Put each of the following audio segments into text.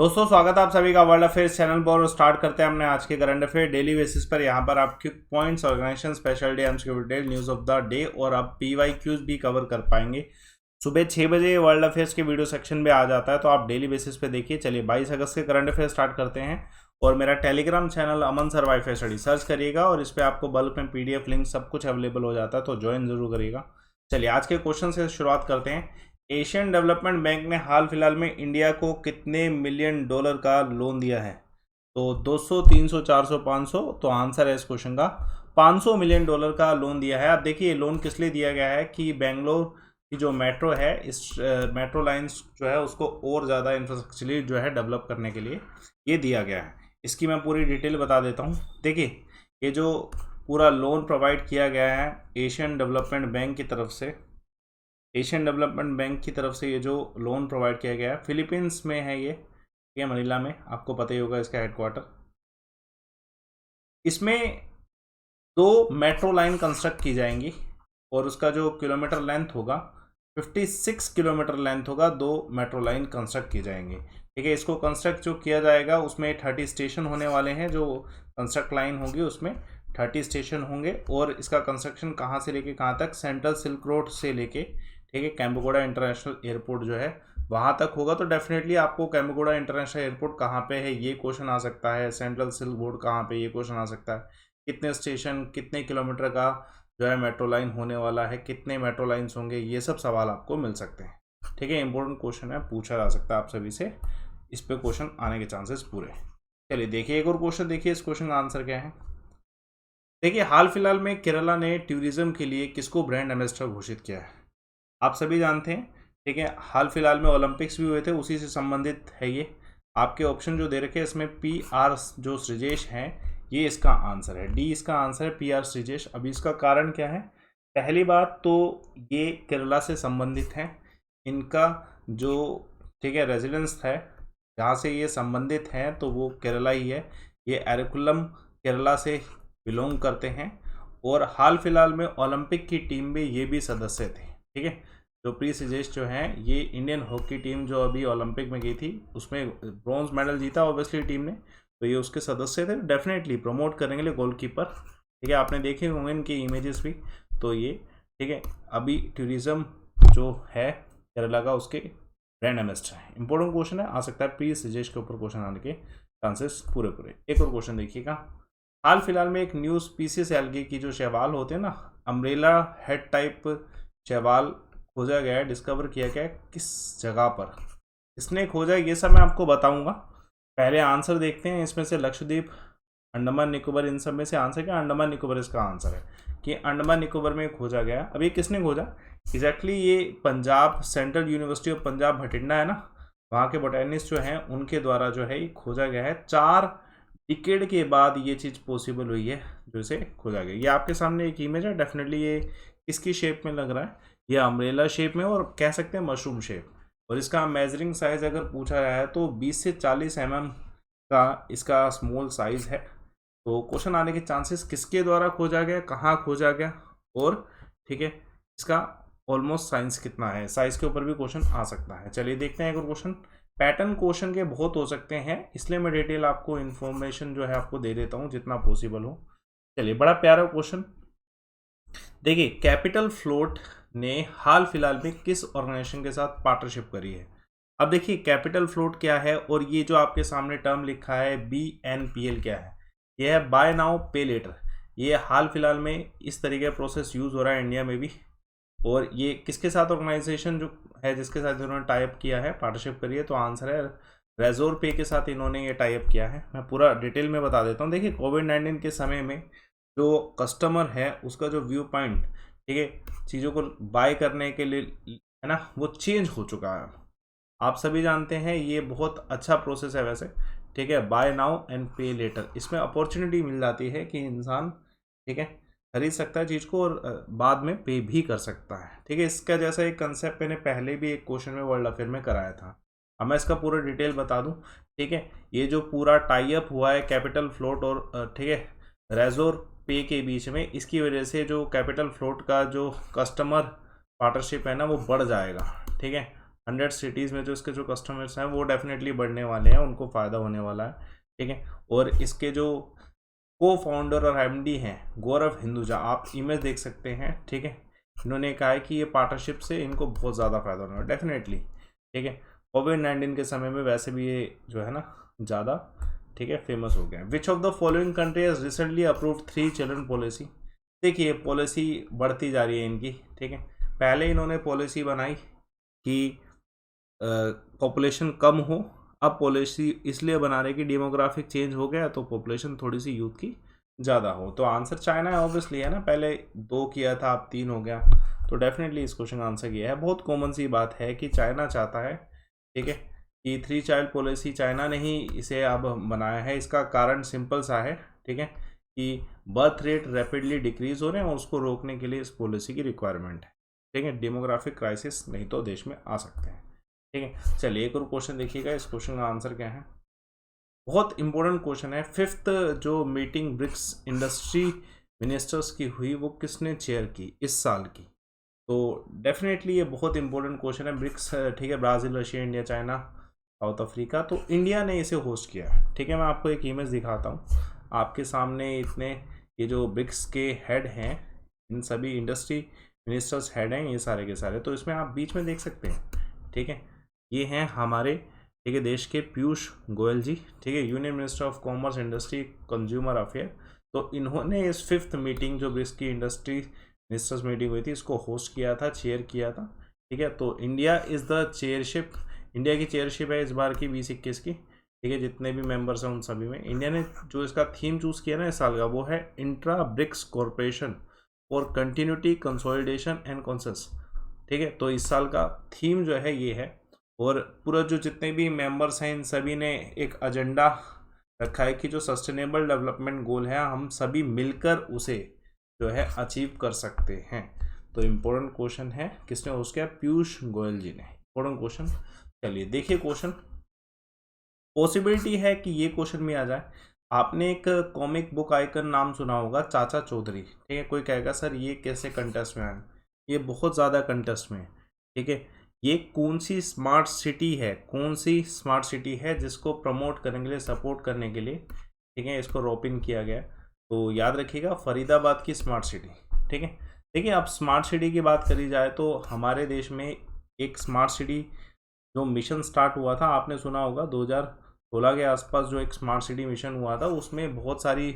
दोस्तों स्वागत है आप सभी का वर्ल्ड अफेयर्स चैनल पर। और स्टार्ट करते हैं हमने आज के करंट अफेयर डेली बेसिस पर। यहाँ पर आपके points, organisation, special day, detail, news of the day और आप PYQs भी कवर कर पाएंगे। सुबह 6 बजे वर्ल्ड अफेयर्स के वीडियो सेक्शन में आ जाता है, तो आप डेली बेसिस पे देखिए। चलिए 22 अगस्त के करंट अफेयर स्टार्ट करते हैं। और मेरा टेलीग्राम चैनल अमन सर वाईफाई स्टडी सर्च करिएगा और इस पर आपको बल्क में PDF लिंक सब कुछ अवेलेबल हो जाता है, तो ज्वाइन जरूर करिएगा। चलिए आज के क्वेश्चन से शुरुआत करते हैं। एशियन डेवलपमेंट बैंक ने हाल फिलहाल में इंडिया को कितने मिलियन डॉलर का लोन दिया है? तो 200, 300, 400, 500। तो आंसर है इस क्वेश्चन का 500 मिलियन डॉलर का लोन दिया है। आप देखिए लोन किस लिए दिया गया है कि बेंगलोर की जो मेट्रो है, इस मेट्रो लाइंस जो है उसको और ज़्यादा इंफ्रास्ट्रक्चरली जो है डेवलप करने के लिए ये दिया गया है। इसकी मैं पूरी डिटेल बता देता हूँ। देखिए ये जो पूरा लोन प्रोवाइड किया गया है एशियन डेवलपमेंट बैंक की तरफ से, एशियन डेवलपमेंट बैंक की तरफ से ये जो लोन प्रोवाइड किया गया है फिलीपींस में है ये मनीला में, आपको पता ही होगा इसका हेडक्वार्टर। इसमें 2 मेट्रो लाइन कंस्ट्रक्ट की जाएंगी और उसका जो किलोमीटर लेंथ होगा 56 किलोमीटर लेंथ होगा। 2 मेट्रो लाइन कंस्ट्रक्ट की जाएंगी। ठीक है, इसको कंस्ट्रक्ट जो किया जाएगा उसमें 30 स्टेशन होने वाले हैं। जो कंस्ट्रक्ट लाइन होगी उसमें 30 स्टेशन होंगे। और इसका कंस्ट्रक्शन कहाँ से लेके कहाँ तक? सेंट्रल सिल्क रोड से लेके, ठीक है, कैंबोगोड़ा इंटरनेशनल एयरपोर्ट जो है वहाँ तक होगा। तो डेफिनेटली आपको कैंबोगोड़ा इंटरनेशनल एयरपोर्ट कहाँ पे है ये क्वेश्चन आ सकता है, सेंट्रल सिल्क रोड कहाँ पे ये क्वेश्चन आ सकता है, कितने स्टेशन, कितने किलोमीटर का जो है मेट्रो लाइन होने वाला है, कितने मेट्रो लाइन्स होंगे, ये सब सवाल आपको मिल सकते हैं। ठीक है, इंपॉर्टेंट क्वेश्चन है, पूछा जा सकता है आप सभी से, इस पे क्वेश्चन आने के चांसेस पूरे। चलिए देखिए एक और क्वेश्चन, देखिए इस क्वेश्चन का आंसर क्या है। देखिए हाल फिलहाल में केरला ने टूरिज्म के लिए किसको ब्रांड एम्बेसडर घोषित किया है? आप सभी जानते हैं, ठीक है, हाल फिलहाल में ओलंपिक्स भी हुए थे, उसी से संबंधित है ये। आपके ऑप्शन जो दे रखे हैं इसमें PR जो श्रीजेश हैं, ये इसका आंसर है। डी इसका आंसर है, PR श्रीजेश। अभी इसका कारण क्या है? पहली बात तो ये केरला से संबंधित हैं, इनका जो, ठीक है, रेजिडेंस है जहाँ से ये संबंधित हैं तो वो केरला ही है। ये एरकुलम केरला से बिलोंग करते हैं और हाल फिलहाल में ओलंपिक की टीम में ये भी सदस्य थे। ठीक है, जो पी श्रीजेश जो हैं, ये इंडियन हॉकी टीम जो अभी ओलंपिक में गई थी उसमें ब्रॉन्ज मेडल जीता ऑब्वियसली टीम ने, तो ये उसके सदस्य थे। डेफिनेटली प्रमोट करने के लिए गोलकीपर, ठीक है, आपने देखे होंगे इनके इमेजेस भी। तो ये, ठीक है, अभी टूरिज्म जो है केरला का उसके ब्रांड एम्बेसडर है। इंपॉर्टेंट क्वेश्चन है, आ सकता है पी श्रीजेश के ऊपर क्वेश्चन आने के चांसेस पूरे। एक और क्वेश्चन देखिएगा। हाल फिलहाल में एक न्यूज़ पीसीएस एल्गी की जो शैवाल होते हैं ना, अम्ब्रेला हेड टाइप शैवाल खोजा गया है, डिस्कवर किया गया है, किस जगह पर, किसने खोजा ये सब मैं आपको बताऊंगा। पहले आंसर देखते हैं। इसमें से लक्षद्वीप, अंडमान निकोबार, इन सब में से आंसर क्या? अंडमान निकोबार इसका आंसर है कि अंडमान निकोबार में खोजा गया। अब ये किसने खोजा एग्जैक्टली? ये Punjab central university of Punjab Bathinda है ना, वहाँ के बोटेनिस्ट जो हैं उनके द्वारा जो है ये खोजा गया है। 4 डिकेड के बाद ये चीज़ पॉसिबल हुई है जो इसे खोजा गया। ये आपके सामने एक इमेज है। डेफिनेटली ये किसकी शेप में लग रहा है? ये अम्ब्रेला शेप में और कह सकते हैं मशरूम शेप। और इसका मेजरिंग साइज अगर पूछा जाए तो 20 से 40 mm का इसका स्मॉल साइज है। तो क्वेश्चन आने के चांसेस किसके द्वारा खोजा गया, कहाँ खोजा गया, और ठीक है इसका ऑलमोस्ट साइज कितना है, साइज के ऊपर भी क्वेश्चन आ सकता है। चलिए देखते हैं एक और क्वेश्चन। पैटर्न क्वेश्चन के बहुत हो सकते हैं, इसलिए मैं डिटेल आपको इन्फॉर्मेशन जो है आपको दे देता हूँ जितना पॉसिबल हो। चलिए बड़ा प्यारा क्वेश्चन देखिए। कैपिटल फ्लोट ने हाल फिलहाल में किस ऑर्गेनाइजेशन के साथ पार्टनरशिप करी है? अब देखिए कैपिटल फ्लोट क्या है और ये जो आपके सामने टर्म लिखा है BNPL क्या है? ये है बाय नाउ पे लेटर। ये हाल फिलहाल में इस तरीके का प्रोसेस यूज हो रहा है इंडिया में भी। और ये किसके साथ ऑर्गेनाइजेशन जो है जिसके साथ इन्होंने टाइप किया है, पार्टनरशिप करी है? तो आंसर है रेजोर पे के साथ इन्होंने ये टाइप किया है। मैं पूरा डिटेल में बता देता हूँ। देखिए कोविड-19 के समय में जो कस्टमर है उसका जो व्यू पॉइंट, ठीक है, चीज़ों को बाय करने के लिए है ना, वो चेंज हो चुका है। आप सभी जानते हैं ये बहुत अच्छा प्रोसेस है वैसे, ठीक है, बाय नाउ एंड पे लेटर। इसमें अपॉर्चुनिटी मिल जाती है कि इंसान, ठीक है, खरीद सकता है चीज़ को और बाद में पे भी कर सकता है। ठीक है, इसका जैसा एक कंसेप्ट मैंने पहले भी एक क्वेश्चन में वर्ल्ड अफेयर में कराया था। अब मैं इसका पूरा डिटेल बता दूं। ठीक है, ये जो पूरा टाई अप हुआ है कैपिटल फ्लोट और ठीक है रेजोर पे के बीच में, इसकी वजह से जो कैपिटल फ्लोट का जो कस्टमर पार्टनरशिप है ना वो बढ़ जाएगा। ठीक है, 100 सिटीज़ में जो इसके जो कस्टमर्स हैं वो डेफिनेटली बढ़ने वाले हैं, उनको फ़ायदा होने वाला है, ठीक है। और इसके जो को फाउंडर और एमडी हैं गौरव हिंदुजा, आप इमेज देख सकते हैं, ठीक है। इन्होंने कहा है कि ये पार्टनरशिप से इनको बहुत ज़्यादा फायदा होने वाला है डेफिनेटली, ठीक है। कोविड-19 के समय में वैसे भी ये जो है ना ज़्यादा, ठीक है, फेमस हो गया। Which of the following country has recently approved 3 children policy. देखिए पॉलिसी बढ़ती जा रही है इनकी, ठीक है। पहले इन्होंने पॉलिसी बनाई कि पॉपुलेशन कम हो, अब पॉलिसी इसलिए बना रहे कि डेमोग्राफिक चेंज हो गया तो पॉपुलेशन थोड़ी सी यूथ की ज़्यादा हो। तो आंसर चाइना है ऑब्वियसली, है ना, पहले 2 किया था अब 3 हो गया, तो डेफिनेटली इस क्वेश्चन का आंसर ये है। बहुत कॉमन सी बात है कि चाइना चाहता है, ठीक है, कि 3 चाइल्ड पॉलिसी चाइना ने ही इसे अब बनाया है। इसका कारण सिंपल सा है, ठीक है, कि बर्थ रेट रैपिडली डिक्रीज हो रहे हैं और उसको रोकने के लिए इस पॉलिसी की रिक्वायरमेंट है, ठीक है। डेमोग्राफिक क्राइसिस नहीं तो देश में आ सकते हैं, ठीक है। चलिए एक और क्वेश्चन देखिएगा, इस क्वेश्चन का आंसर क्या है। बहुत इंपॉर्टेंट क्वेश्चन है। 5th जो मीटिंग ब्रिक्स इंडस्ट्री मिनिस्टर्स की हुई वो किसने चेयर की इस साल की। तो डेफिनेटली ये बहुत इंपॉर्टेंट क्वेश्चन है। ब्रिक्स, ठीक है, Brazil, Russia, India, China, south Africa, तो इंडिया ने इसे होस्ट किया, ठीक है। मैं आपको एक इमेज दिखाता हूँ आपके सामने। इतने ये जो ब्रिक्स के हेड हैं, इन सभी इंडस्ट्री मिनिस्टर्स हेड हैं ये सारे के सारे, तो इसमें आप बीच में देख सकते हैं, ठीक है। ये हैं हमारे, ठीक है, देश के पीयूष गोयल जी, ठीक है, union minister of commerce, industry, consumer affair. तो इन्होंने इस 5th मीटिंग जो ब्रिक्स की इंडस्ट्री मिनिस्टर्स मीटिंग हुई थी इसको होस्ट किया था, चेयर किया था, ठीक है। तो India is the chairship, India की चेयरशिप है इस बार की 2021 की, ठीक है। जितने भी मेंबर्स हैं उन सभी में इंडिया ने जो इसका थीम चूज़ किया ना इस साल का, वो है intra BRICS corporation for continuity, consolidation and consensus, ठीक है। तो इस साल का थीम जो है ये है, और पूरा जो जितने भी मेंबर्स हैं इन सभी ने एक एजेंडा रखा है कि जो सस्टेनेबल डेवलपमेंट गोल है हम सभी मिलकर उसे जो है अचीव कर सकते हैं। तो इम्पोर्टेंट क्वेश्चन है, किसने होस्ट किया, पीयूष गोयल जी ने। Important question. चलिए देखिए क्वेश्चन, पॉसिबिलिटी है कि ये क्वेश्चन भी आ जाए। आपने एक कॉमिक बुक आइकन नाम सुना होगा, चाचा चौधरी, ठीक है। कोई कहेगा सर ये कैसे कंटेस्ट में आया, ये बहुत ज़्यादा कंटेस्ट में है, ठीक है। ये कौन सी स्मार्ट सिटी है, कौन सी स्मार्ट सिटी है जिसको प्रमोट करने के लिए, सपोर्ट करने के लिए, ठीक है, इसको रोपिन किया गया। तो याद रखिएगा फरीदाबाद की स्मार्ट सिटी, ठीक है। देखिए अब स्मार्ट सिटी की बात करी जाए तो हमारे देश में एक स्मार्ट सिटी जो मिशन स्टार्ट हुआ था, आपने सुना होगा 2016 के आसपास जो एक स्मार्ट सिटी मिशन हुआ था, उसमें बहुत सारी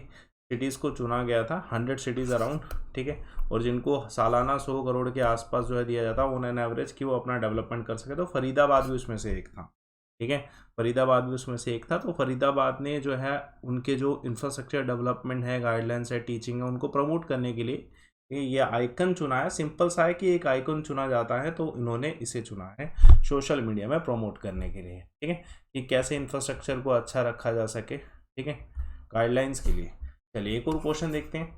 सिटीज़ को चुना गया था, 100 सिटीज़ अराउंड, ठीक है। और जिनको सालाना 100 करोड़ के आसपास जो है दिया जाता ऑन एन एवरेज कि वो अपना डेवलपमेंट कर सके। तो फरीदाबाद भी उसमें से एक था, ठीक है। फरीदाबाद भी उसमें से एक था। तो फरीदाबाद ने जो है उनके जो इंफ्रास्ट्रक्चर डेवलपमेंट है, गाइडलाइंस है, टीचिंग है, उनको प्रमोट करने के लिए ये आइकन चुना है। सिंपल सा है कि एक आइकन चुना जाता है, तो इन्होंने इसे चुना है सोशल मीडिया में प्रमोट करने के लिए, ठीक है, कि कैसे इंफ्रास्ट्रक्चर को अच्छा रखा जा सके, ठीक है, गाइडलाइंस के लिए। चलिए एक और क्वेश्चन देखते हैं।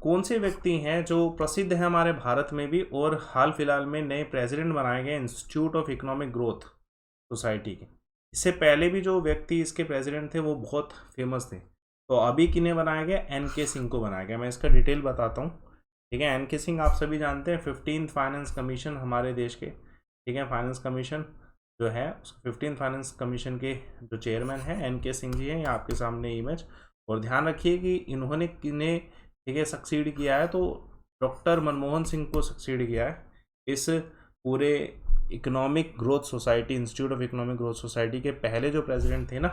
कौन से व्यक्ति हैं जो प्रसिद्ध है हमारे भारत में भी और हाल फिलहाल में नए प्रेसिडेंट बनाए गए institute of economic growth society के। इससे पहले भी जो व्यक्ति इसके प्रेसिडेंट थे वो बहुत फेमस थे। तो अभी किन्हें बनाया गया, एन.के. सिंह को बनाया गया। मैं इसका डिटेल बताता हूँ, ठीक है। एन.के. सिंह आप सभी जानते हैं 15th फाइनेंस कमीशन हमारे देश के, ठीक है, फाइनेंस कमीशन जो है 15th फाइनेंस कमीशन के जो चेयरमैन हैं एन.के. सिंह जी हैं, ये आपके सामने इमेज। और ध्यान रखिए कि इन्होंने किन्हें, ठीक है, सक्सीड किया है, तो डॉक्टर मनमोहन सिंह को सक्सीड किया है इस पूरे economic growth society, institute of economic growth society के पहले जो प्रेसिडेंट थे ना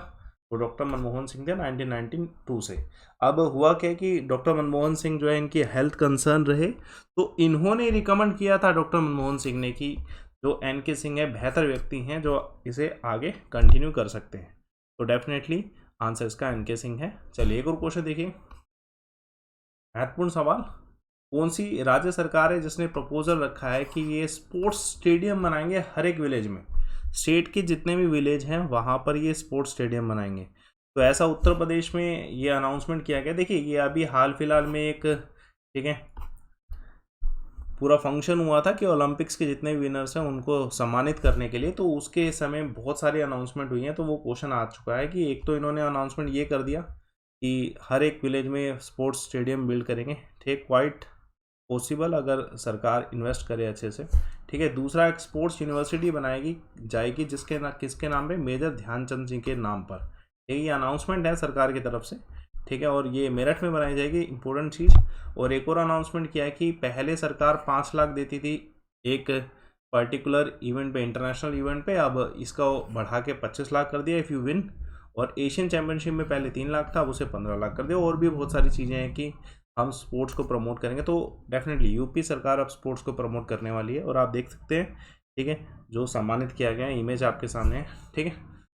वो डॉक्टर मनमोहन सिंह थे 1992 से। अब हुआ क्या कि डॉक्टर मनमोहन सिंह जो है इनकी हेल्थ कंसर्न रहे, तो इन्होंने रिकमेंड किया था डॉक्टर मनमोहन सिंह ने कि जो एन.के. सिंह है बेहतर व्यक्ति हैं जो इसे आगे कंटिन्यू कर सकते हैं। तो डेफिनेटली आंसर इसका एन.के. सिंह है। चलिए एक और क्वेश्चन देखिए, महत्वपूर्ण सवाल। कौन सी राज्य सरकार है जिसने प्रपोजल रखा है कि ये स्पोर्ट्स स्टेडियम बनाएंगे हर एक विलेज में, स्टेट के जितने भी विलेज हैं वहाँ पर ये स्पोर्ट्स स्टेडियम बनाएंगे। तो ऐसा उत्तर प्रदेश में ये अनाउंसमेंट किया गया। देखिए ये अभी हाल फिलहाल में एक, ठीक है, पूरा फंक्शन हुआ था कि ओलंपिक्स के जितने भी विनर्स हैं उनको सम्मानित करने के लिए, तो उसके समय बहुत सारी अनाउंसमेंट हुई हैं। तो वो क्वेश्चन आ चुका है कि एक तो इन्होंने अनाउंसमेंट ये कर दिया कि हर एक विलेज में स्पोर्ट्स स्टेडियम बिल्ड करेंगे, ठीक, क्वाइट पॉसिबल अगर सरकार इन्वेस्ट करे अच्छे से, ठीक है। दूसरा, एक स्पोर्ट्स यूनिवर्सिटी बनाएगी जाएगी किसके नाम पे, मेजर ध्यानचंद जी के नाम पर। ठीक है, ये अनाउंसमेंट है सरकार की तरफ से। ठीक है, और ये मेरठ में बनाई जाएगी, इंपॉर्टेंट चीज़। और एक और अनाउंसमेंट किया है कि पहले सरकार 5 लाख देती थी एक पर्टिकुलर इवेंट पे, इंटरनेशनल इवेंट पे, अब इसका बढ़ा के 25 लाख कर दिया इफ़ यू विन। और एशियन चैंपियनशिप में पहले 3 लाख था, अब उसे 15 लाख कर दिया। और भी बहुत सारी चीज़ें हैं कि हम स्पोर्ट्स को प्रमोट करेंगे। तो डेफिनेटली यूपी सरकार अब स्पोर्ट्स को प्रमोट करने वाली है, और आप देख सकते हैं। ठीक है, जो सम्मानित किया गया है, इमेज आपके सामने है। ठीक है,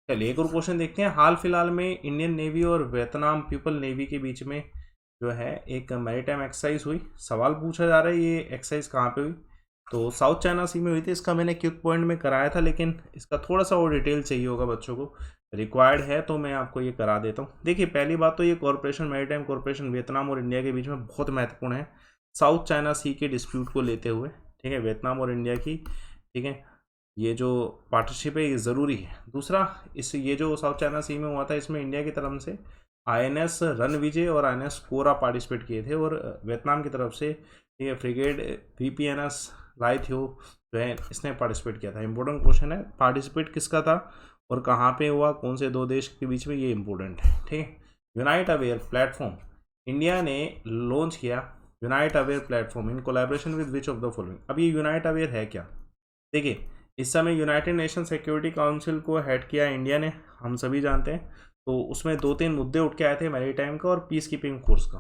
चलिए एक और क्वेश्चन देखते हैं। हाल फिलहाल में इंडियन नेवी और वियतनाम पीपल नेवी के बीच में जो है एक मैरीटाइम एक्सरसाइज हुई। सवाल पूछा जा रहा है ये एक्सरसाइज कहाँ पे हुई, तो साउथ चाइना सी में हुई थी। इसका मैंने क्विक पॉइंट में कराया था, लेकिन इसका थोड़ा सा और डिटेल चाहिए होगा बच्चों को, रिक्वायर्ड है, तो मैं आपको ये करा देता हूँ। देखिए, पहली बात तो ये कॉरपोरेशन, मैरीटाइम कॉरपोरेशन वियतनाम और इंडिया के बीच में बहुत महत्वपूर्ण है साउथ चाइना सी के डिस्प्यूट को लेते हुए। ठीक है, वियतनाम और इंडिया की, ठीक है, ये जो पार्टनरशिप है ये ज़रूरी है। दूसरा, ये जो साउथ चाइना सी में हुआ था, इसमें इंडिया की तरफ से INS रणविजय और INS कोरा पार्टिसिपेट किए थे, और वियतनाम की तरफ से ये फ्रिगेड VPNS लाइथियो जो है इसने पार्टिसिपेट किया था। इंपॉर्टेंट क्वेश्चन है, पार्टिसिपेट किसका था और कहाँ पे हुआ, कौन से 2 देश के बीच में, ये इंपॉर्टेंट है। ठीक है, यूनाइट अवेयर प्लेटफॉर्म इंडिया ने लॉन्च किया। Unite aware platform in collaboration with which of the following. अब ये यूनाइट अवेयर है क्या? देखिए, इस समय यूनाइटेड नेशन सिक्योरिटी काउंसिल को हेड किया इंडिया ने, हम सभी जानते हैं। तो उसमें 2-3 मुद्दे उठ के आए थे, मैरीटाइम का और पीस कीपिंग फोर्स का।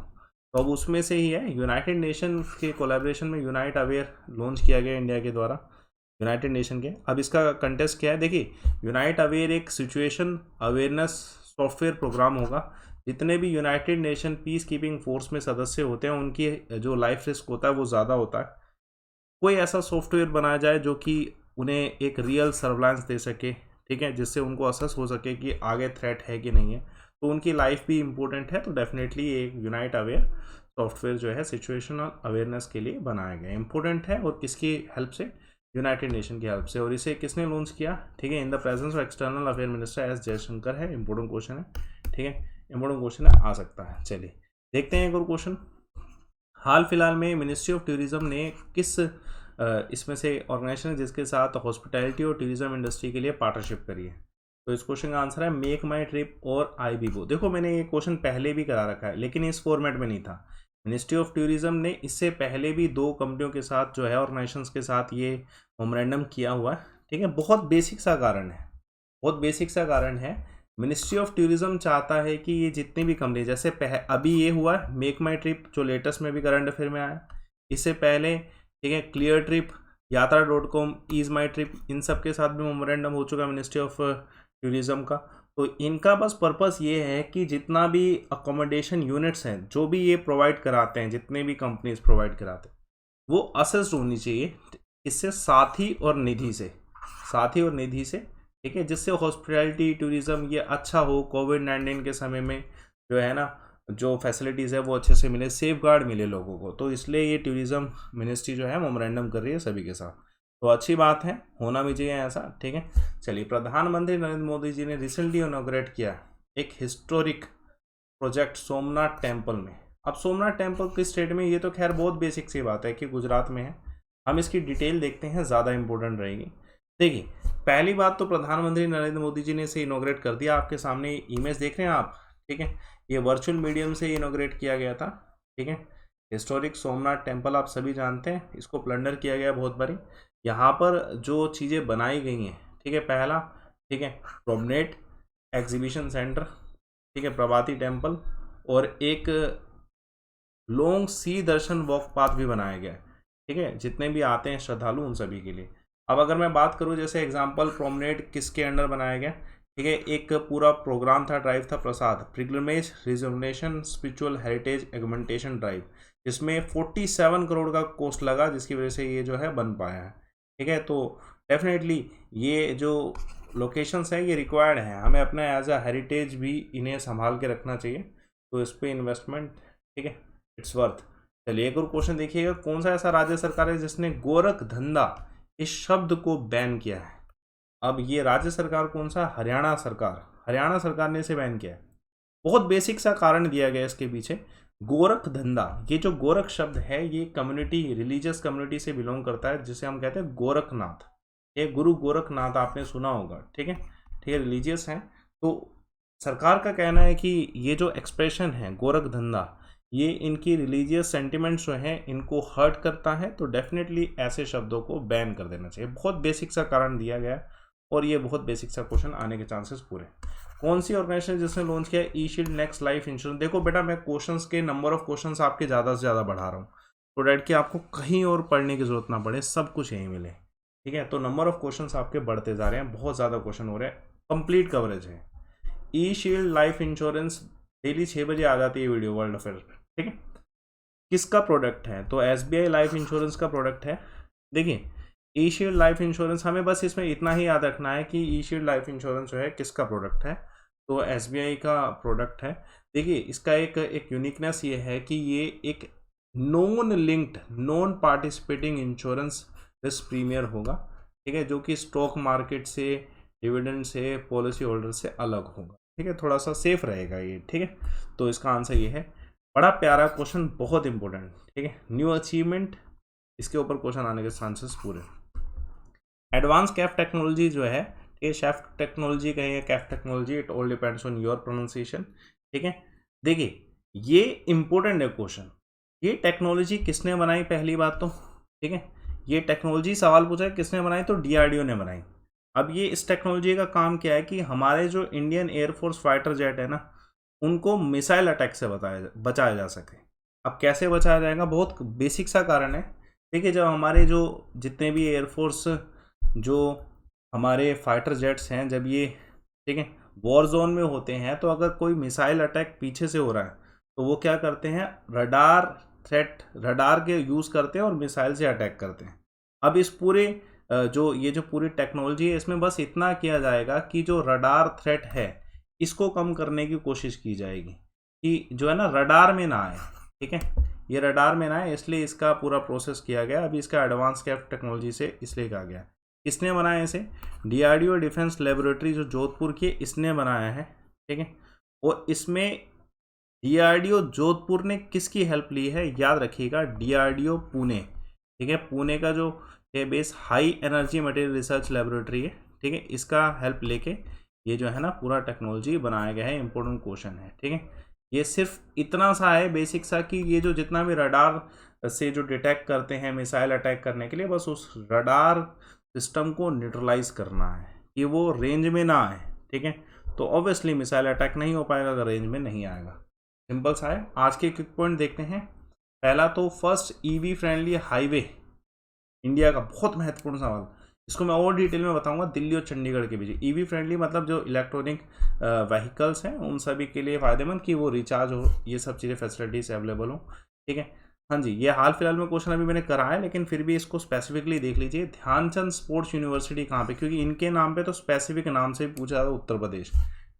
तो अब उसमें से ही है, यूनाइटेड नेशन के कोलैबोरेशन में यूनाइट अवेयर लॉन्च किया गया इंडिया के द्वारा, यूनाइटेड नेशन के। अब इसका कंटेस्ट क्या है, देखिए, यूनाइट अवेयर एक सिचुएशन अवेयरनेस सॉफ्टवेयर प्रोग्राम होगा। जितने भी United nation peace keeping force में सदस्य होते हैं, उनकी जो लाइफ रिस्क होता है वो ज़्यादा होता है। कोई ऐसा सॉफ्टवेयर बनाया जाए जो कि उन्हें एक रियल सर्विलांस दे सके, ठीक है, जिससे उनको असेस हो सके कि आगे थ्रेट है कि नहीं है, तो उनकी लाइफ भी इम्पोर्टेंट है। तो डेफिनेटली ये यूनाइट अवेयर सॉफ्टवेयर जो है सिचुएशनल अवेयरनेस के लिए बनाया गया, इंपॉर्टेंट है। और किसकी हेल्प से? यूनाइटेड नेशन की हेल्प से। और इसे किसने लॉन्च किया? ठीक है, in the presence of external affair minister S Jaishankar है। इंपॉर्टेंट क्वेश्चन है, ठीक है, इंपॉर्टेंट क्वेश्चन है, आ सकता है। चलिए देखते हैं एक और क्वेश्चन। हाल फिलहाल में मिनिस्ट्री ऑफ टूरिज्म ने किस इसमें से ऑर्गेनाइजेशन जिसके साथ हॉस्पिटैलिटी और टूरिज्म इंडस्ट्री के लिए पार्टनरशिप करी है? तो इस क्वेश्चन का आंसर है मेक माई ट्रिप और IBGO। देखो, मैंने ये क्वेश्चन पहले भी करा रखा है, लेकिन इस फॉर्मेट में नहीं था। मिनिस्ट्री ऑफ टूरिज्म ने इससे पहले भी 2 कंपनियों के साथ जो है, ऑर्गेनाइजेशंस के साथ ये मेमोरेंडम किया हुआ है। ठीक है, बहुत बेसिक सा कारण है, बहुत बेसिक सा कारण है। मिनिस्ट्री ऑफ टूरिज्म चाहता है कि ये जितनी भी कंपनी, जैसे अभी ये हुआ है मेक माई ट्रिप, जो लेटेस्ट में भी करंट अफेयर में आया, इससे पहले, ठीक है, क्लियर ट्रिप, यात्रा.com, ईज माई ट्रिप, इन सब के साथ भी मेमोरेंडम हो चुका है मिनिस्ट्री ऑफ टूरिज्म का। तो इनका बस पर्पस ये है कि जितना भी अकोमोडेशन यूनिट्स हैं, जो भी ये प्रोवाइड कराते हैं, जितने भी कंपनीज प्रोवाइड कराते हैं, वो असेस्ड होनी चाहिए इससे साथी और निधि से, साथी और निधि से, ठीक है, जिससे हॉस्पिटैलिटी टूरिज्म ये अच्छा हो। कोविड-19 के समय में जो है ना, जो फैसिलिटीज़ है वो अच्छे से मिले, सेफ गार्ड मिले लोगों को। तो इसलिए ये टूरिज्म मिनिस्ट्री जो है मेमोरेंडम कर रही है सभी के साथ। तो अच्छी बात है, होना भी चाहिए ऐसा, ठीक है। चलिए, प्रधानमंत्री नरेंद्र मोदी जी ने रिसेंटली इनॉग्रेट किया एक हिस्टोरिक प्रोजेक्ट सोमनाथ टेम्पल में। अब सोमनाथ टेम्पल किस स्टेट में, ये तो खैर बहुत बेसिक सी बात है कि गुजरात में है। हम इसकी डिटेल देखते हैं, ज़्यादा इंपॉर्टेंट रहेगी। देखिए, पहली बात तो प्रधानमंत्री नरेंद्र मोदी जी ने इसे इनॉग्रेट कर दिया। आपके सामने इमेज देख रहे हैं आप, ठीक है, ये वर्चुअल मीडियम से इनॉग्रेट किया गया था। ठीक है, हिस्टोरिक सोमनाथ टेम्पल आप सभी जानते हैं, इसको प्लंडर किया गया बहुत बारी। यहाँ पर जो चीज़ें बनाई गई हैं, ठीक है, पहला, ठीक है, प्रोमनेड एग्जीबिशन सेंटर, ठीक है, प्रभाती टेम्पल, और एक लॉन्ग सी दर्शन वॉक पाथ भी बनाया गया है, ठीक है, जितने भी आते हैं श्रद्धालु उन सभी के लिए। अब अगर मैं बात करूँ, जैसे एग्जांपल, प्रोमनेड किसके अंडर बनाया गया, ठीक है, एक पूरा प्रोग्राम था, ड्राइव था, Prasad pilgrimage rejuvenation spiritual heritage augmentation drive, जिसमें 47 करोड़ का कॉस्ट लगा, जिसकी वजह से ये जो है बन पाया है। ठीक है, तो डेफिनेटली ये जो लोकेशंस हैं ये रिक्वायर्ड हैं, हमें अपना एज अ हेरिटेज भी इन्हें संभाल के रखना चाहिए। तो इस पर इन्वेस्टमेंट, ठीक है, इट्स वर्थ। चलिए एक और क्वेश्चन देखिएगा, कौन सा ऐसा राज्य सरकार है जिसने गोरख धंधा इस शब्द को बैन किया है? अब ये राज्य सरकार कौन सा? हरियाणा सरकार। हरियाणा सरकार ने इसे बैन किया है। बहुत बेसिक सा कारण दिया गया इसके पीछे। गोरख धंधा, ये जो गोरख शब्द है ये कम्युनिटी, रिलीजियस कम्युनिटी से बिलोंग करता है, जिसे हम कहते हैं गोरखनाथ। ये गुरु गोरखनाथ आपने सुना होगा, ठीक है, ठीक है, रिलीजियस हैं। तो सरकार का कहना है कि ये जो एक्सप्रेशन है गोरख धंधा, ये इनकी रिलीजियस सेंटिमेंट्स जो हैं इनको हर्ट करता है, तो डेफिनेटली ऐसे शब्दों को बैन कर देना चाहिए। बहुत बेसिक सा कारण दिया गया है और ये बहुत बेसिक सा क्वेश्चन आने के चांसेस पूरे। कौन सी ऑर्गेनाइजेशन जिसने लॉन्च किया ई शील्ड नेक्स्ट लाइफ इंश्योरेंस? देखो बेटा, मैं क्वेश्चंस के नंबर ऑफ क्वेश्चंस आपके ज़्यादा से ज़्यादा बढ़ा रहा हूँ, तो डैट कि आपको कहीं और पढ़ने की जरूरत ना पड़े, सब कुछ यहीं मिले, ठीक है। तो नंबर ऑफ क्वेश्चंस आपके बढ़ते जा रहे हैं, बहुत ज़्यादा क्वेश्चन हो रहे हैं, कंप्लीट कवरेज है। ई शील्ड लाइफ इंश्योरेंस डेली 6 बजे आ जाती है वीडियो वर्ल्ड अफेयर पे, ठीक है। किसका प्रोडक्ट है? तो SBI लाइफ इंश्योरेंस का प्रोडक्ट है। देखिए, ई शील्ड लाइफ इंश्योरेंस, हमें बस इसमें इतना ही याद रखना है कि ई शील्ड लाइफ इंश्योरेंस जो है किसका प्रोडक्ट है, तो SBI का प्रोडक्ट है। देखिए, इसका एक यूनिकनेस ये है कि ये एक non linked, non participating insurance risk premier होगा, ठीक है, जो कि स्टॉक मार्केट से, डिविडेंड से, पॉलिसी होल्डर से अलग होगा, ठीक है, थोड़ा सा सेफ रहेगा ये, ठीक है। तो इसका आंसर ये है। बड़ा प्यारा क्वेश्चन, बहुत इंपॉर्टेंट, ठीक है। न्यू अचीवमेंट, इसके ऊपर क्वेश्चन आने के चांसेस पूरे। एडवांस कैफ टेक्नोलॉजी जो है, ये शेफ टेक्नोलॉजी कहें या Kaif technology, it all depends on your pronunciation, ठीक है। देखिए, ये इंपॉर्टेंट है क्वेश्चन। ये टेक्नोलॉजी किसने बनाई? पहली बात तो, ठीक है, ये टेक्नोलॉजी सवाल पूछा है किसने बनाई, तो DRDO ने बनाई। अब ये इस टेक्नोलॉजी का काम क्या है कि हमारे जो इंडियन एयरफोर्स फाइटर जेट है ना, उनको मिसाइल अटैक से बचाया जा सके। अब कैसे बचाया जाएगा? बहुत बेसिक सा कारण है। देखिए, जब हमारे जो जितने भी एयरफोर्स जो हमारे फाइटर जेट्स हैं, जब ये, ठीक है, वॉर जोन में होते हैं, तो अगर कोई मिसाइल अटैक पीछे से हो रहा है तो वो क्या करते हैं, रडार के यूज़ करते हैं और मिसाइल से अटैक करते हैं। अब इस पूरे जो पूरी टेक्नोलॉजी है, इसमें बस इतना किया जाएगा कि जो रडार थ्रेट है इसको कम करने की कोशिश की जाएगी कि जो है ना रडार में ना आए, ठीक है, ये रडार में ना आए, इसलिए इसका पूरा प्रोसेस किया गया। अभी इसका एडवांस कैफ टेक्नोलॉजी से इसलिए कहा गया। किसने बनाया इसे? DRDO डिफेंस लेबोरेटरी जो जोधपुर की, इसने बनाया है, ठीक है। और इसमें DRDO जोधपुर ने किसकी हेल्प ली है? याद रखिएगा, DRDO पुणे, ठीक है, पुणे का जो ये base high energy material research laboratory है, ठीक है, इसका हेल्प लेके ये जो है ना पूरा टेक्नोलॉजी बनाया गया है। इंपॉर्टेंट क्वेश्चन है, ठीक है। ये सिर्फ इतना सा है बेसिक सा कि ये जो जितना भी रडार से जो डिटेक्ट करते हैं मिसाइल अटैक करने के लिए, बस उस रडार सिस्टम को न्यूट्रलाइज करना है कि वो रेंज में ना आए, ठीक है। तो ऑब्वियसली मिसाइल अटैक नहीं हो पाएगा अगर रेंज में नहीं आएगा। सिंपल सा है। आज के क्विक पॉइंट देखते हैं। पहला तो first EV friendly highway India का, बहुत महत्वपूर्ण सवाल, इसको मैं और डिटेल में बताऊंगा। दिल्ली और चंडीगढ़ के बीच EV फ्रेंडली मतलब जो इलेक्ट्रॉनिक व्हीकल्स हैं उन सभी के लिए फ़ायदेमंद कि वो रिचार्ज हो, ये सब चीज़ें फैसिलिटीज़ अवेलेबल हो, ठीक है। हाँ जी, ये हाल फिलहाल में क्वेश्चन अभी मैंने करा है, लेकिन फिर भी इसको स्पेसिफिकली देख लीजिए। ध्यानचंद स्पोर्ट्स यूनिवर्सिटी कहाँ पे? क्योंकि इनके नाम पे तो स्पेसिफिक नाम से भी पूछा था, उत्तर प्रदेश,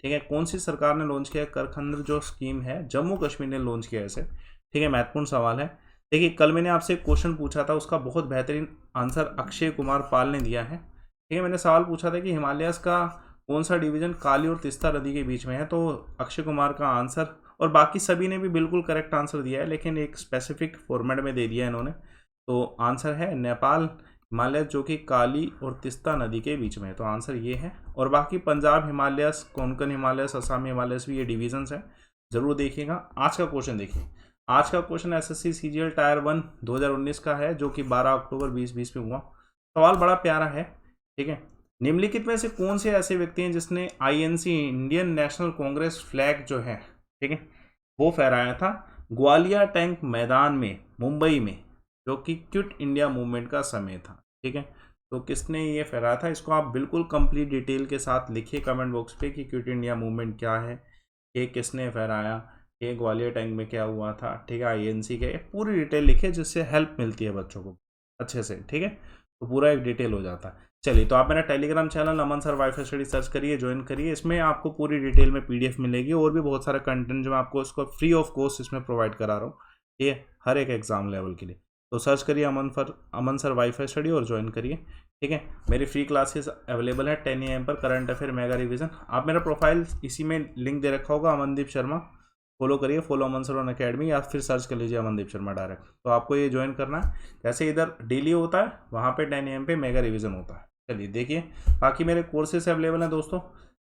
ठीक है। कौन सी सरकार ने लॉन्च किया? करखंड जो स्कीम है, जम्मू कश्मीर ने लॉन्च किया इसे, ठीक है। महत्वपूर्ण सवाल है। देखिए, कल मैंने आपसे एक क्वेश्चन पूछा था, उसका बहुत बेहतरीन आंसर अक्षय कुमार पाल ने दिया है, ठीक है। मैंने सवाल पूछा था कि हिमालयस का कौन सा डिवीजन काली और तीस्ता नदी के बीच में है, तो अक्षय कुमार का आंसर, और बाकी सभी ने भी बिल्कुल करेक्ट आंसर दिया है, लेकिन एक स्पेसिफिक फॉर्मेट में दे दिया है इन्होंने। तो आंसर है नेपाल हिमालय, जो कि काली और तीस्ता नदी के बीच में है, तो आंसर ये है। और बाकी Punjab Himalayas, Konkan Himalayas, Assam Himalayas भी ये डिवीजन्स हैं, जरूर देखिएगा। आज का क्वेश्चन देखिए। आज का क्वेश्चन SSC CGL टायर 1 2019 का है, जो कि 12 अक्टूबर 2020 में हुआ। सवाल बड़ा प्यारा है, ठीक है। निम्नलिखित में से कौन से ऐसे व्यक्ति हैं जिसने INC Indian national Congress flag जो है, ठीक है, वो फहराया था ग्वालियर टैंक मैदान में, मुंबई में, जो कि क्विट इंडिया मूवमेंट का समय था, ठीक है। तो किसने ये फहराया था? इसको आप बिल्कुल कंप्लीट डिटेल के साथ लिखिए कमेंट बॉक्स पे कि क्विट इंडिया मूवमेंट क्या है, ये किसने फहराया, ये ग्वालियर टैंक में क्या हुआ था, ठीक है, INC के, पूरी डिटेल लिखिए, जिससे हेल्प मिलती है बच्चों को अच्छे से, ठीक है। तो पूरा एक डिटेल हो जाता है। चलिए, तो आप मेरा टेलीग्राम चैनल अमन सर वाईफाई स्टडी सर्च करिए, ज्वाइन करिए। इसमें आपको पूरी डिटेल में PDF मिलेगी, और भी बहुत सारा कंटेंट जो मैं आपको इसको फ्री ऑफ कॉस्ट इसमें प्रोवाइड करा रहा हूँ, ठीक है, हर एक एग्जाम लेवल के लिए। तो सर्च करिए अमन सर वाईफाई स्टडी और ज्वाइन करिए, ठीक है। मेरी फ्री क्लासेस अवेलेबल है 10 AM पर, करंट अफेयर, मेगा रिविजन। आप मेरा प्रोफाइल इसी में लिंक दे रखा होगा, अमनदीप शर्मा, फॉलो करिए, follow Aman sir on academy, या फिर सर्च कर लीजिए अमनदीप शर्मा डायरेक्ट। तो आपको ये ज्वाइन करना है। जैसे इधर डेली होता है, वहाँ पे 10 AM पे मेगा रिवीजन होता है। चलिए देखिए, बाकी मेरे कोर्सेस अवेलेबल हैं दोस्तों।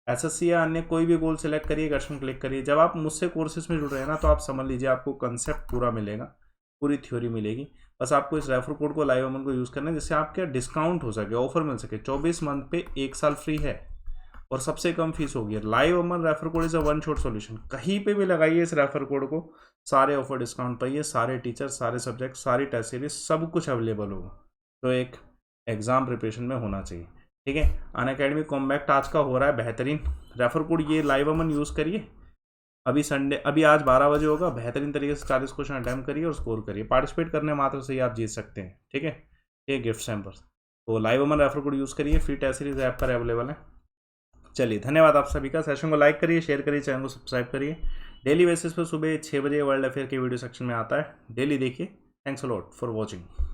एसएससी या अन्य कोई भी गोल सेलेक्ट करिए, क्वेश्चन क्लिक करिए। जब आप मुझसे कोर्सेज में जुड़ रहे हैं ना, तो आप समझ लीजिए आपको कंसेप्ट पूरा मिलेगा, पूरी थ्योरी मिलेगी। बस आपको इस रेफर कोड को लाइव अमन को यूज़ करना है, जिससे आपके डिस्काउंट हो सके, ऑफर मिल सके। 24 मंथ पे 1 साल फ्री है और सबसे कम फीस होगी। Live Aman refer code is a one shot solution. कहीं पे भी लगाइए इस रेफर कोड को, सारे ऑफर डिस्काउंट पाइए, सारे टीचर, सारे सब्जेक्ट, सारी टेस्ट सीरीज, सब कुछ अवेलेबल होगा। तो एक एग्जाम प्रिपरेशन में होना चाहिए, ठीक है। अनअकैडमी कॉम्बैक्ट आज का हो रहा है बेहतरीन। रेफर कोड ये लाइव अमन यूज़ करिए। अभी संडे, अभी आज 12 बजे होगा। बेहतरीन तरीके से 40 क्वेश्चन अटैम्प्ट करिए और स्कोर करिए। पार्टिसिपेट करने मात्र से ही आप जीत सकते हैं, ठीक है। ये गिफ्ट सैम्पल्स, तो लाइव अमन रेफर कोड यूज़ करिए। फ्री टेस्ट सीरीज ऐप पर अवेलेबल है। चलिए, धन्यवाद आप सभी का। सेशन को लाइक करिए, शेयर करिए, चैनल को सब्सक्राइब करिए। डेली बेसिस पर सुबह 6 बजे वर्ल्ड अफेयर के वीडियो सेक्शन में आता है, डेली देखिए। Thanks a lot for watching.